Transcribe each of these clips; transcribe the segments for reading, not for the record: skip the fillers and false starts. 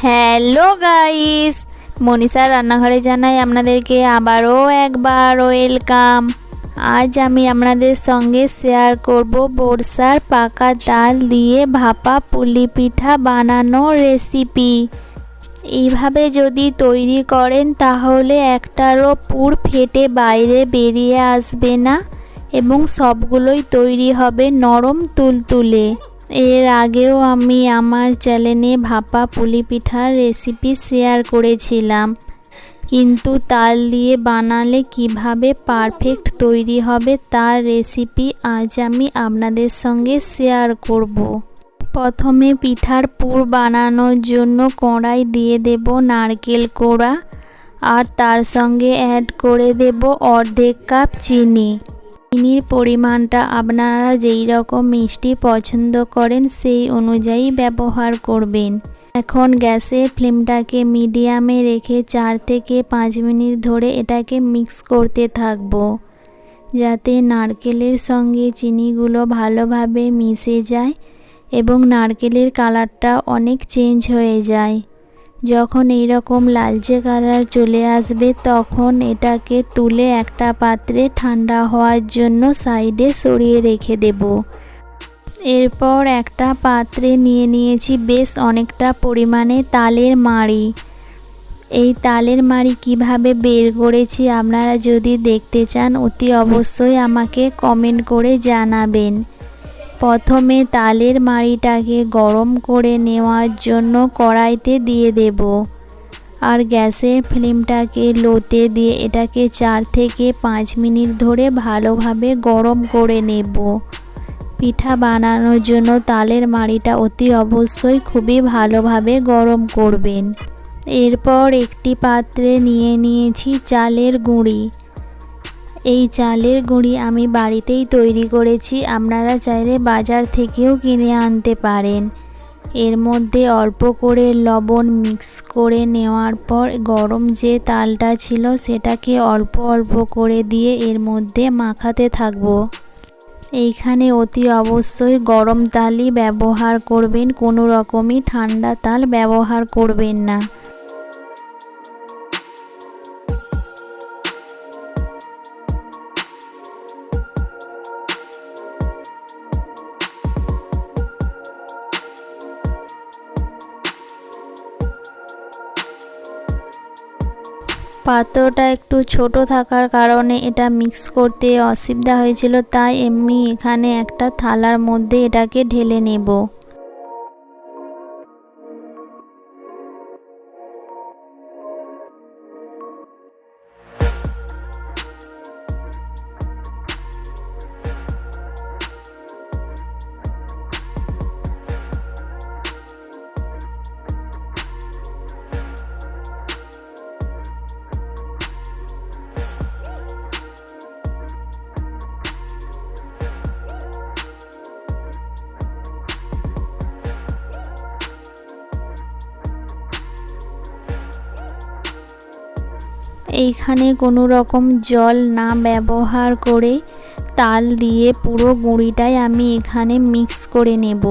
Hello guys, মনীষার রান্নাঘরে জানাই আপনাদেরকে আবারও একবার ওয়েলকাম। আজ আমি আপনাদের সঙ্গে শেয়ার করব বর্ষার পাকা ডাল দিয়ে ভাপা পুলি পিঠা বানানোর রেসিপি। এইভাবে যদি তৈরি করেন তাহলে একটারও পুর ফেটে বাইরে বেরিয়ে আসবে না এবং সবগুলোই তৈরি হবে নরম তুলতুলে। এর আগেও আমি আমার চ্যানেলে ভাপা পুলি পিঠার রেসিপি শেয়ার করেছিলাম, কিন্তু তাল দিয়ে বানালে কিভাবে পারফেক্ট তৈরি হবে তার রেসিপি আজ আমি আপনাদের সঙ্গে শেয়ার করব। প্রথমে পিঠার পুর বানানোর জন্য কড়াই দিয়ে দেব নারকেল কোড়া আর তার সঙ্গে অ্যাড করে দেব অর্ধেক কাপ চিনি। চিনির পরিমাণটা আপনারা যেই রকম মিষ্টি পছন্দ করেন সেই অনুযায়ী ব্যবহার করবেন। এখন গ্যাসের ফ্লেমটাকে মিডিয়ামে রেখে 4 থেকে 5 মিনিট ধরে এটাকে মিক্স করতে থাকবো, যাতে নারকেলের সঙ্গে চিনিগুলো ভালোভাবে মিশে যায় এবং নারকেলের কালারটা অনেক চেঞ্জ হয়ে যায়। যখন এই রকম লালচে কালার চলে আসবে তখন এটাকে তুলে একটা পাত্রে ঠান্ডা হওয়ার জন্য সাইডে সরিয়ে রেখে দেব। এরপর একটা পাত্রে নিয়ে নিয়েছি বেশ অনেকটা পরিমাণে তালের মাড়ি। এই তালের মাড়ি কিভাবে বের করেছি আপনারা যদি দেখতে চান অতি অবশ্যই আমাকে কমেন্ট করে জানাবেন। প্রথমে তালের মাড়িটাকে গরম করে নেওয়ার জন্য কড়াইতে দিয়ে দেব আর গ্যাসের ফ্লেমটাকে লোতে দিয়ে এটাকে 4 থেকে 5 মিনিট ধরে ভালোভাবে গরম করে নেব। পিঠা বানানোর জন্য তালের মাড়িটা অতি অবশ্যই খুবই ভালোভাবে গরম করবেন। এরপর একটি পাত্রে নিয়ে নিয়েছি চালের গুঁড়ি। এই চালের গুঁড়ি আমি বাড়িতেই তৈরি করেছি, আপনারা চাইলে বাজার থেকেও কিনে আনতে পারেন। এর মধ্যে অল্প করে লবণ মিক্স করে নেওয়ার পর গরম যে তালটা ছিল সেটাকে অল্প অল্প করে দিয়ে এর মধ্যে মাখাতে থাকবো। এইখানে অতি অবশ্যই গরম তালই ব্যবহার করবেন, কোনো রকমই ঠান্ডা তাল ব্যবহার করবেন না। পাত্রটা একটু ছোট থাকার কারণে এটা মিক্স করতে অসুবিধা হয়েছিল, তাই আমি এখানে একটা থালার মধ্যে এটাকে ঢেলে নেব। এইখানে কোনো রকম জল না ব্যবহার করে তাল দিয়ে পুরো গুঁড়িটাই আমি এখানে মিক্স করে নেব।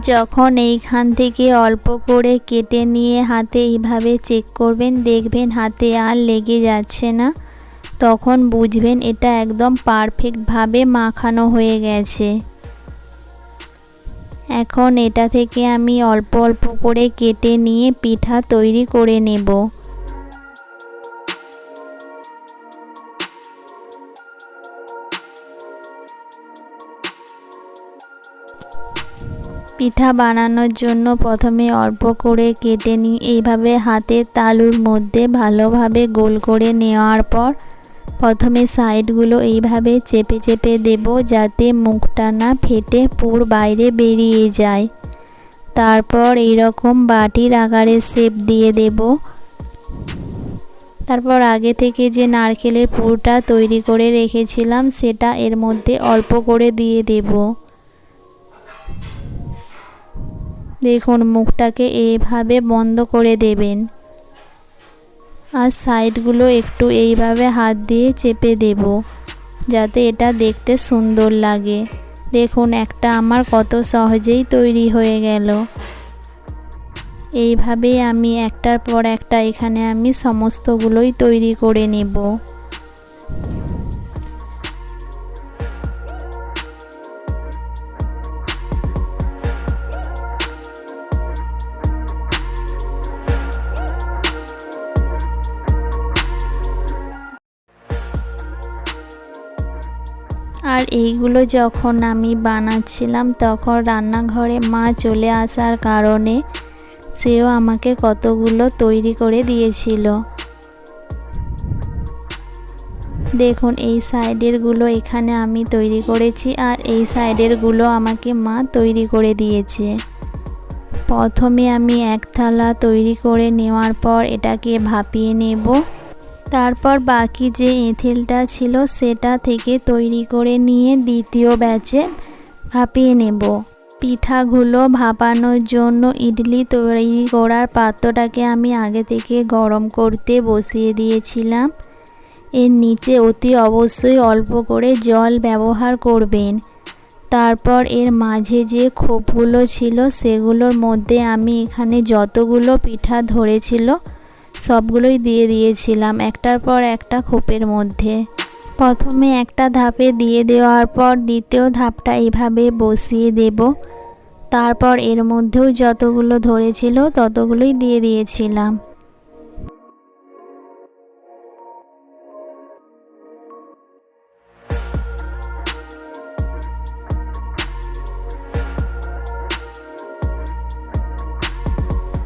যখন এইখান থেকে অল্প করে কেটে নিয়ে হাতে এইভাবে চেক করবেন, দেখবেন হাতে আর লেগে যাচ্ছে না, তখন বুঝবেন এটা একদম পারফেক্টভাবে মাখানো হয়ে গেছে। এখন এটা থেকে আমি অল্প অল্প করে কেটে নিয়ে পিঠা তৈরি করে নেব। পিঠা বানানোর জন্য প্রথমে অল্প করে কেটে নিই এইভাবে হাতের তালুর মধ্যে ভালোভাবে গোল করে নেওয়ার পর প্রথমে সাইডগুলো এইভাবে চেপে চেপে দেব যাতে মুখটা না ফেটে পুর বাইরে বেরিয়ে যায়। তারপর এই রকম বাটির আকারে শেপ দিয়ে দেব। তারপর আগে থেকে যে নারকেলের পুরটা তৈরি করে রেখেছিলাম সেটা এর মধ্যে অল্প করে দিয়ে দেব। দেখুন মুখটাকে এইভাবে বন্ধ করে দেবেন আর সাইডগুলো একটু এইভাবে হাত দিয়ে চেপে দেব যাতে এটা দেখতে সুন্দর লাগে। দেখুন একটা আমার কত সহজেই তৈরি হয়ে গেল। এইভাবেই আমি একটার পর একটা এখানে আমি সমস্তগুলোই তৈরি করে নেব। আর এইগুলো যখন আমি বানাচ্ছিলাম তখন রান্নাঘরে মা চলে আসার কারণে সেও আমাকে কতগুলো তৈরি করে দিয়েছিল। দেখুন এই সাইডেরগুলো এখানে আমি তৈরি করেছি আর এই সাইডেরগুলো আমাকে মা তৈরি করে দিয়েছে। প্রথমে আমি এক থালা তৈরি করে নেওয়ার পর এটাকে ভাপিয়ে নেব। তারপর বাকি যে এঁথেলটা ছিল সেটা থেকে তৈরি করে নিয়ে দ্বিতীয় ব্যাচে ভাপিয়ে নেব। পিঠাগুলো ভাপানোর জন্য ইডলি তৈরি করার পাত্রটাকে আমি আগে থেকে গরম করতে বসিয়ে দিয়েছিলাম। এর নিচে অতি অবশ্যই অল্প করে জল ব্যবহার করবেন। তারপর এর মাঝে যে খোপগুলো ছিল সেগুলোর মধ্যে আমি এখানে যতগুলো পিঠা ধরেছিল সবগুলোই দিয়ে দিয়েছিলাম একটার পর একটা খোপের মধ্যে। প্রথমে একটা ধাপে দিয়ে দেওয়ার পর দ্বিতীয় ধাপটা এইভাবে বসিয়ে দেব। তারপর এর মধ্যেও যতগুলো ধরেছিল ততগুলোই দিয়ে দিয়েছিলাম।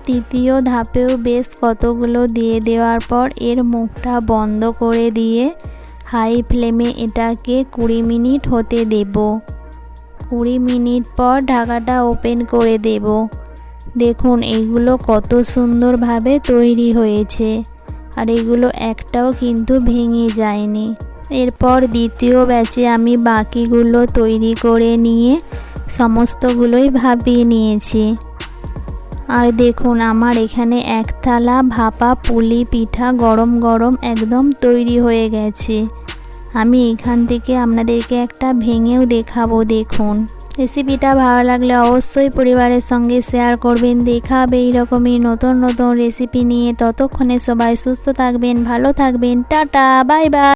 তৃতীয় ধাপেও বেশ কতগুলো দিয়ে দেওয়ার পর এর মুখটা বন্ধ করে দিয়ে হাই ফ্লেমে এটাকে 20 মিনিট হতে দেব। 20 মিনিট পর ঢাকাটা ওপেন করে দেব। দেখুন এইগুলো কত সুন্দরভাবে তৈরি হয়েছে আর এগুলো একটাও কিন্তু ভেঙে যায়নি। এরপর দ্বিতীয় ব্যাচে আমি বাকিগুলো তৈরি করে নিয়ে সমস্তগুলোই ভাপিয়ে নিয়েছি। আর দেখুন আমার এখানে এক থালা ভাপা পুলি পিঠা গরম গরম একদম তৈরি হয়ে গেছে। আমি এখান থেকে আপনাদেরকে একটা ভেঙেও দেখাবো। দেখুন রেসিপিটা ভালো লাগলে অবশ্যই পরিবারের সঙ্গে শেয়ার করবেন। দেখা হবে এইরকমই নতুন নতুন রেসিপি নিয়ে। ততক্ষণে সবাই সুস্থ থাকবেন, ভালো থাকবেন। Tata, bye bye.